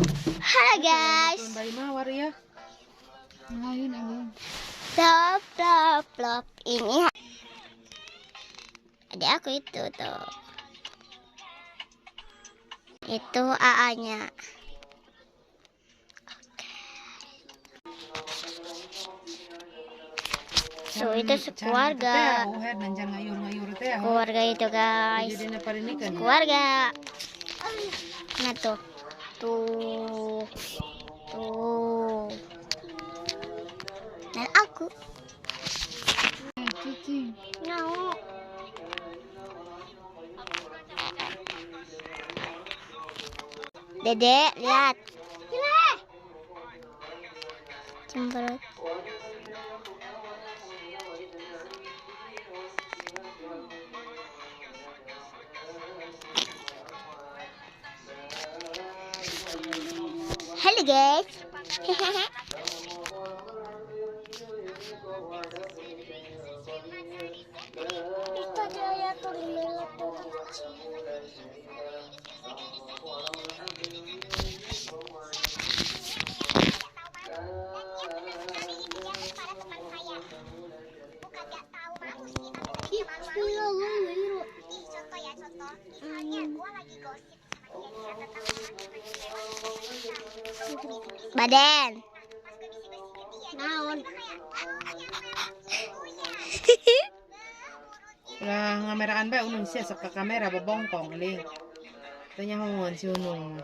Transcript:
Halo guys. Plop. Ini ada aku itu tuh. Itu AA-nya. So itu sekeluarga. Keluarga itu guys. Keluarga. Nah tuh. Dan aku. No. Dedek, lihat. Cemberut. Halo guys. Badan. Naon. Ulah ngameraan bae unung sia sok ka kamera bobongkong ling. Tanya hongon si unung.